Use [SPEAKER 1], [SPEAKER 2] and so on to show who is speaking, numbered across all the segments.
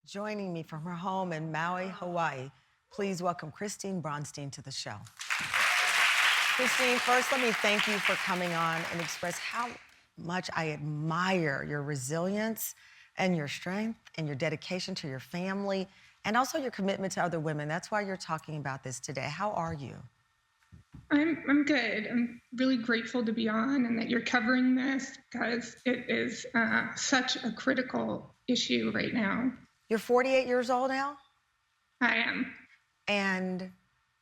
[SPEAKER 1] Joining me from her home in Maui, Hawaii, please welcome Christine Bronstein to the show. Christine, first let me thank you for coming on and express how much I admire your resilience and your strength and your dedication to your family and also your commitment to other women. That's why you're talking about this today. How are you?
[SPEAKER 2] I'm good. I'm really grateful to be on and that you're covering this because it is such a critical issue right now.
[SPEAKER 1] You're 48 years old now?
[SPEAKER 2] I am.
[SPEAKER 1] And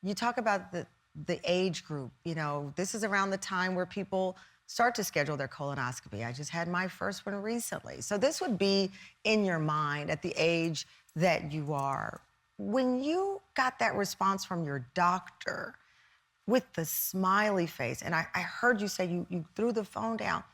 [SPEAKER 1] you talk about the age group. You know, this is around the time where people start to schedule their colonoscopy. I just had my first one recently. So this would be in your mind at the age that you are. When you got that response from your doctor with the smiley face, and I heard you say you threw the phone down,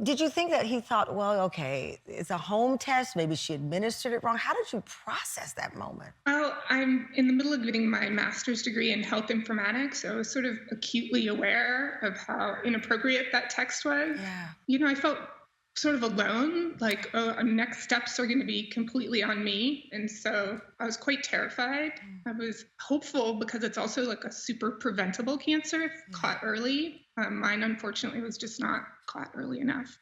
[SPEAKER 1] did you think that he thought, well, okay, it's a home test, maybe she administered it wrong? How did you process that moment?
[SPEAKER 2] Well, I'm in the middle of getting my master's degree in health informatics, so I was sort of acutely aware of how inappropriate that text was.
[SPEAKER 1] Yeah.
[SPEAKER 2] You know, I felt sort of alone, like, oh, next steps are going to be completely on me. And so I was quite terrified. I was hopeful because it's also like a super preventable cancer if caught early. Mine, unfortunately, was just not caught early enough.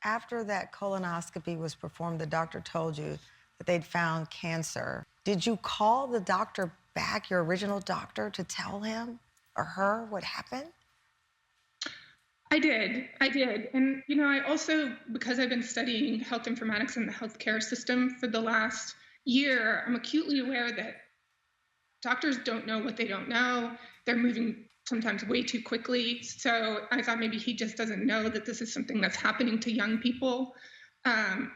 [SPEAKER 1] After that colonoscopy was performed, the doctor told you that they'd found cancer. Did you call the doctor back, your original doctor, to tell him or her what happened?
[SPEAKER 2] I did. And, you know, I also, because I've been studying health informatics in the healthcare system for the last year, I'm acutely aware that doctors don't know what they don't know. They're moving sometimes way too quickly. So I thought maybe he just doesn't know that this is something that's happening to young people. And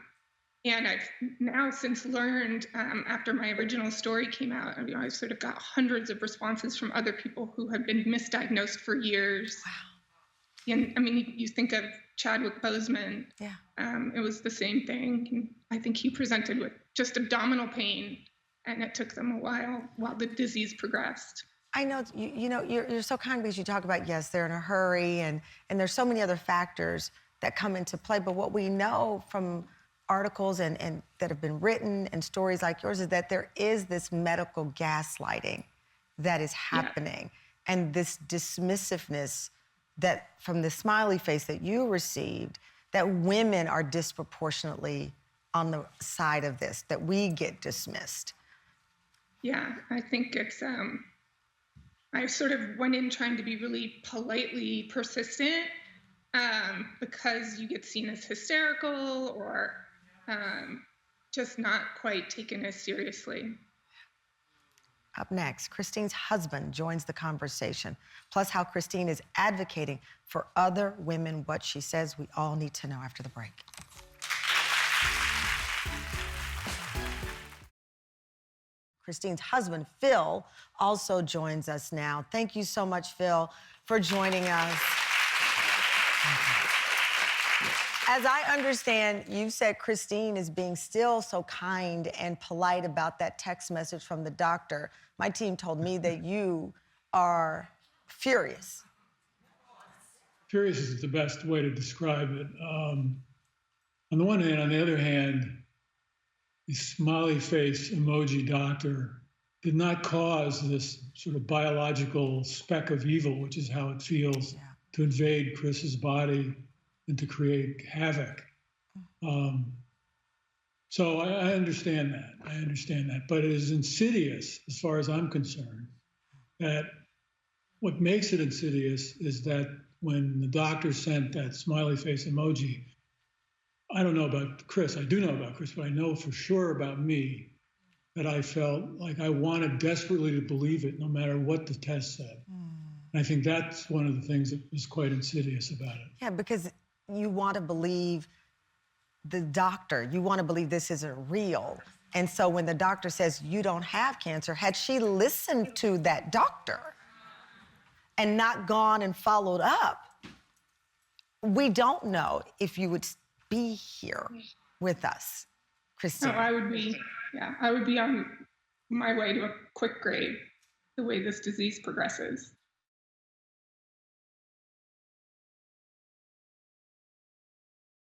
[SPEAKER 2] I've now since learned, after my original story came out, you know, I've sort of got hundreds of responses from other people who have been misdiagnosed for years.
[SPEAKER 1] Wow.
[SPEAKER 2] And I mean, you think of Chadwick Boseman.
[SPEAKER 1] Yeah.
[SPEAKER 2] It was the same thing. And I think he presented with just abdominal pain, and it took them a while the disease progressed.
[SPEAKER 1] I know, you're so kind because you talk about, yes, they're in a hurry, and there's so many other factors that come into play. But what we know from articles and that have been written and stories like yours is that there is this medical gaslighting that is happening. Yeah. And this dismissiveness that from the smiley face that you received, that women are disproportionately on the side of this, that we get dismissed.
[SPEAKER 2] Yeah, I think it's, I sort of went in trying to be really politely persistent because you get seen as hysterical or just not quite taken as seriously.
[SPEAKER 1] Up next, Christine's husband joins the conversation, plus how Christine is advocating for other women, what she says we all need to know after the break. Christine's husband, Phil, also joins us now. Thank you so much, Phil, for joining us. As I understand, you said Christine is being still so kind and polite about that text message from the doctor. My team told me that you are furious.
[SPEAKER 3] Furious is the best way to describe it. On the one hand, on the other hand, the smiley face emoji doctor did not cause this sort of biological speck of evil, which is how it feels, to invade Chris's body and to create havoc. So I understand that. I understand that. But it is insidious, as far as I'm concerned, that what makes it insidious is that when the doctor sent that smiley face emoji, I don't know about Chris. I do know about Chris, but I know for sure about me that I felt like I wanted desperately to believe it no matter what the test said. And I think that's one of the things that was quite insidious about it.
[SPEAKER 1] Yeah, because you want to believe the doctor. You want to believe this isn't real. And so when the doctor says you don't have cancer, had she listened to that doctor and not gone and followed up, we don't know if you would be here with us, Christine.
[SPEAKER 2] No, I would be on my way to a quick grave the way this disease progresses.